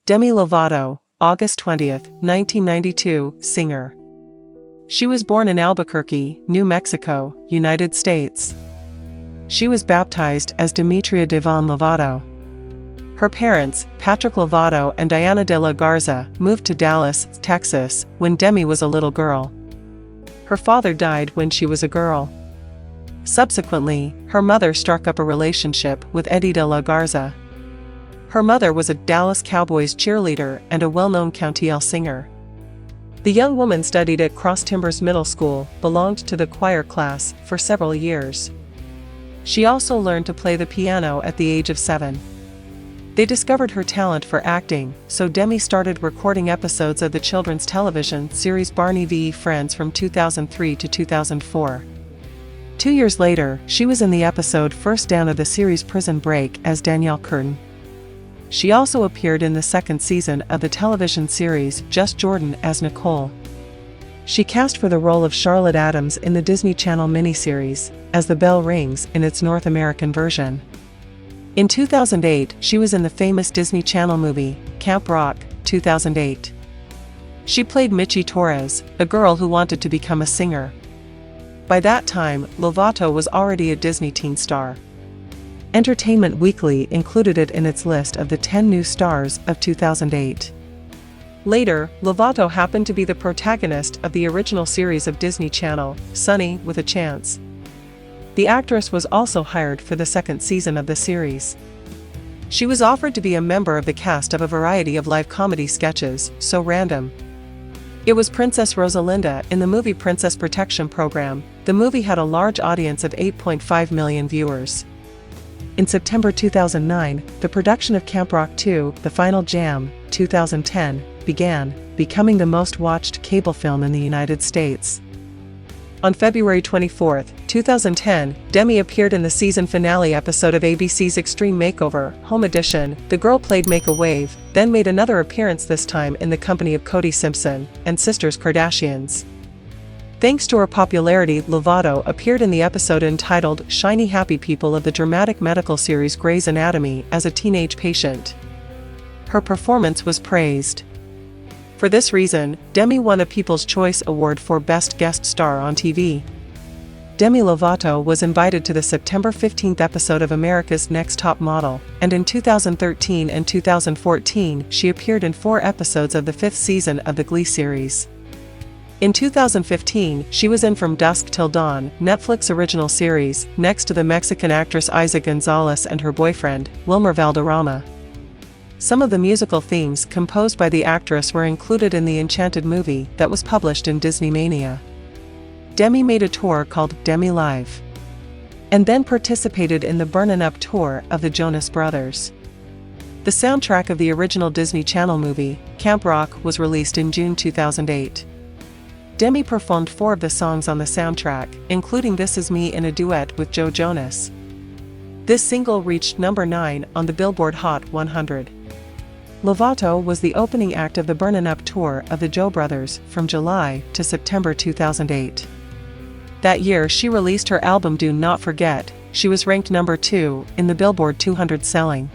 Demi Lovato, August 20, 1992, singer. She was born in Albuquerque, New Mexico, United States. She was baptized as Demetria Devon Lovato. Her parents, Patrick Lovato and Diana de la Garza, moved to Dallas, Texas, when Demi was a little girl. Her father died when she was a girl. Subsequently, her mother struck up a relationship with Eddie de la Garza. Her mother was a Dallas Cowboys cheerleader and a well-known Countiel singer. The young woman studied at Cross Timbers Middle School, belonged to the choir class, for several years. She also learned to play the piano at the age of 7. They discovered her talent for acting, so Demi started recording episodes of the children's television series Barney v. Friends from 2003 to 2004. 2 years later, she was in the episode First Down of the series Prison Break as Danielle Curtin. She also appeared in the second season of the television series Just Jordan as Nicole. She cast for the role of Charlotte Adams in the Disney Channel miniseries, As the Bell Rings, in its North American version. In 2008, she was in the famous Disney Channel movie, Camp Rock, 2008. She played Michi Torres, a girl who wanted to become a singer. By that time, Lovato was already a Disney teen star. Entertainment Weekly included it in its list of the 10 new stars of 2008. Later, Lovato happened to be the protagonist of the original series of Disney Channel, Sunny with a Chance. The actress was also hired for the second season of the series. She was offered to be a member of the cast of a variety of live comedy sketches, so random. It was Princess Rosalinda in the movie Princess Protection Program. The movie had a large audience of 8.5 million viewers. In September 2009, the production of Camp Rock 2, The Final Jam, 2010, began, becoming the most watched cable film in the United States. On February 24, 2010, Demi appeared in the season finale episode of ABC's Extreme Makeover, Home Edition. The girl played Make-A-Wave, then made another appearance, this time in the company of Cody Simpson and sisters Kardashians. Thanks to her popularity, Lovato appeared in the episode entitled Shiny Happy People of the dramatic medical series Grey's Anatomy as a teenage patient. Her performance was praised. For this reason, Demi won a People's Choice Award for Best Guest Star on TV. Demi Lovato was invited to the September 15 episode of America's Next Top Model, and in 2013 and 2014 she appeared in 4 episodes of the 5th season of the Glee series. In 2015, she was in From Dusk Till Dawn, Netflix original series, next to the Mexican actress Isa Gonzalez and her boyfriend, Wilmer Valderrama. Some of the musical themes composed by the actress were included in the Enchanted movie that was published in Disney Mania. Demi made a tour called Demi Live, and then participated in the Burnin' Up tour of the Jonas Brothers. The soundtrack of the original Disney Channel movie, Camp Rock, was released in June 2008. Demi performed 4 of the songs on the soundtrack, including This Is Me in a duet with Joe Jonas. This single reached number 9 on the Billboard Hot 100. Lovato was the opening act of the Burnin' Up tour of the Joe Brothers from July to September 2008. That year she released her album Do Not Forget. She was ranked number 2 in the Billboard 200 selling.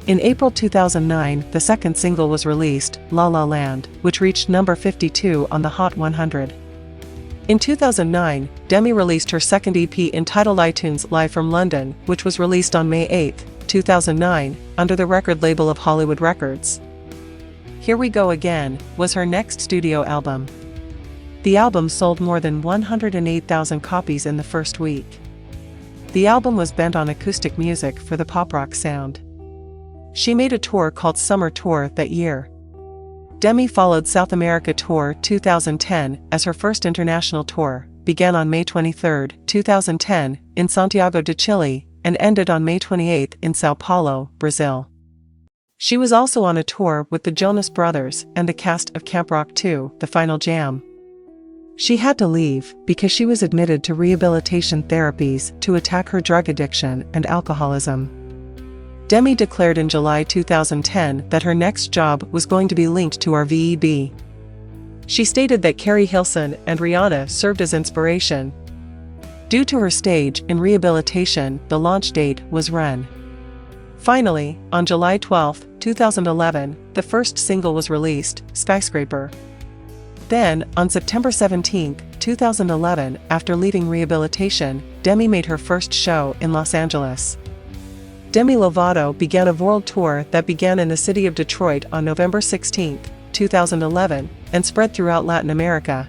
In April 2009, the second single was released, La La Land, which reached number 52 on the Hot 100. In 2009, Demi released her second EP entitled iTunes Live from London, which was released on May 8, 2009, under the record label of Hollywood Records. Here We Go Again was her next studio album. The album sold more than 108,000 copies in the first week. The album was bent on acoustic music for the pop rock sound. She made a tour called Summer Tour that year. Demi followed South America Tour 2010 as her first international tour, began on May 23, 2010, in Santiago de Chile, and ended on May 28 in Sao Paulo, Brazil. She was also on a tour with the Jonas Brothers and the cast of Camp Rock 2, The Final Jam. She had to leave because she was admitted to rehabilitation therapies to attack her drug addiction and alcoholism. Demi declared in July 2010 that her next job was going to be linked to RVEB. She stated that Carrie Hilson and Rihanna served as inspiration. Due to her stage in rehabilitation, the launch date was run. Finally, on July 12, 2011, the first single was released, Skyscraper. Then, on September 17, 2011, after leaving rehabilitation, Demi made her first show in Los Angeles. Demi Lovato began a world tour that began in the city of Detroit on November 16, 2011, and spread throughout Latin America.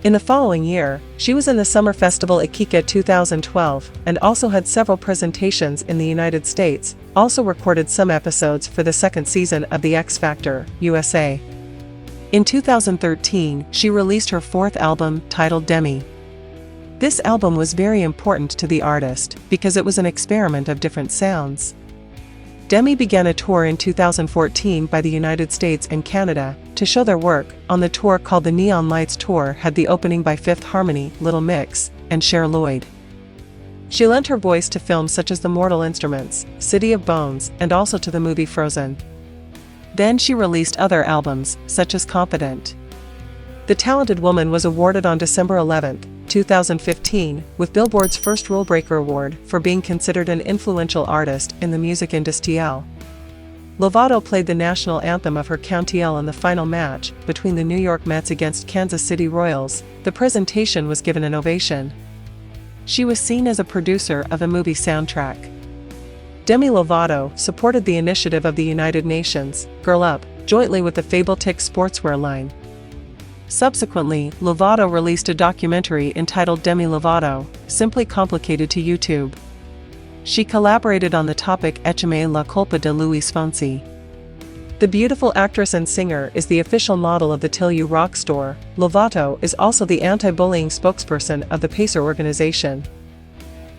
In the following year, she was in the Summer Festival Iquique 2012, and also had several presentations in the United States, also recorded some episodes for the second season of The X Factor, USA. In 2013, she released her fourth album, titled Demi. This album was very important to the artist, because it was an experiment of different sounds. Demi began a tour in 2014 by the United States and Canada, to show their work. On the tour called the Neon Lights Tour had the opening by Fifth Harmony, Little Mix, and Cher Lloyd. She lent her voice to films such as The Mortal Instruments, City of Bones, and also to the movie Frozen. Then she released other albums, such as Confident. The talented woman was awarded on December 11, 2015, with Billboard's first Rule Breaker Award for being considered an influential artist in the music industry. Lovato played the national anthem of her county in the final match between the New York Mets against Kansas City Royals. The presentation was given an ovation. She was seen as a producer of a movie soundtrack. Demi Lovato supported the initiative of the United Nations, Girl Up, jointly with the Fabletix sportswear line. Subsequently, Lovato released a documentary entitled Demi Lovato, Simply Complicated to YouTube. She collaborated on the topic Échame la culpa de Luis Fonsi. The beautiful actress and singer is the official model of the Till You Rock store. Lovato is also the anti-bullying spokesperson of the PACER organization.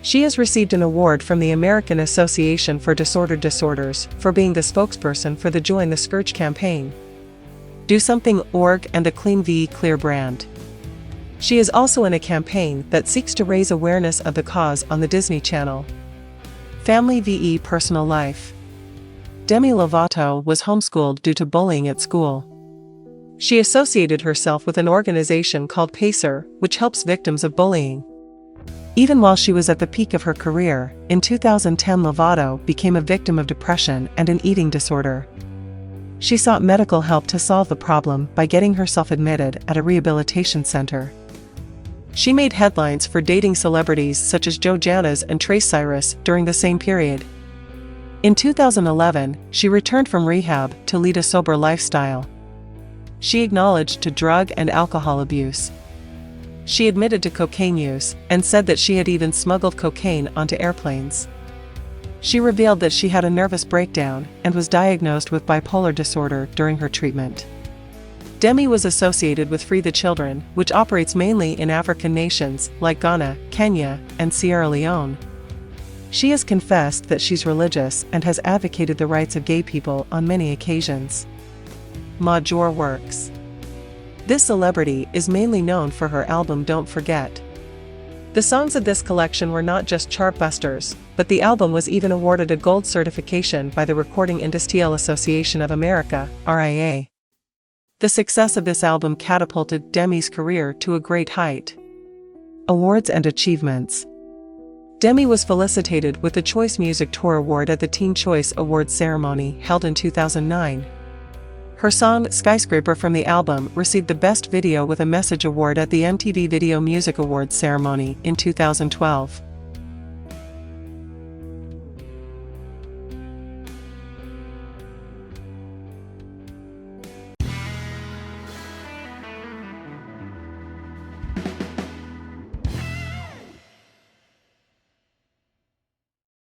She has received an award from the American Association for Disordered Disorders for being the spokesperson for the Join the Scourge campaign, Do Something org, and the Clean VE Clear brand. She is also in a campaign that seeks to raise awareness of the cause on the Disney Channel. Family VE Personal Life. Demi Lovato was homeschooled due to bullying at school. She associated herself with an organization called PACER, which helps victims of bullying. Even while she was at the peak of her career, in 2010 Lovato became a victim of depression and an eating disorder. She sought medical help to solve the problem by getting herself admitted at a rehabilitation center. She made headlines for dating celebrities such as Joe Jonas and Trace Cyrus during the same period. In 2011, she returned from rehab to lead a sober lifestyle. She acknowledged to drug and alcohol abuse. She admitted to cocaine use, and said that she had even smuggled cocaine onto airplanes. She revealed that she had a nervous breakdown, and was diagnosed with bipolar disorder during her treatment. Demi was associated with Free the Children, which operates mainly in African nations, like Ghana, Kenya, and Sierra Leone. She has confessed that she's religious and has advocated the rights of gay people on many occasions. Major works. This celebrity is mainly known for her album Don't Forget. The songs of this collection were not just chartbusters, but the album was even awarded a gold certification by the Recording Industrial Association of America, RIA. The success of this album catapulted Demi's career to a great height. Awards and achievements. Demi was felicitated with the Choice Music Tour Award at the Teen Choice Awards ceremony held in 2009. Her song, Skyscraper from the album, received the Best Video with a Message Award at the MTV Video Music Awards ceremony in 2012.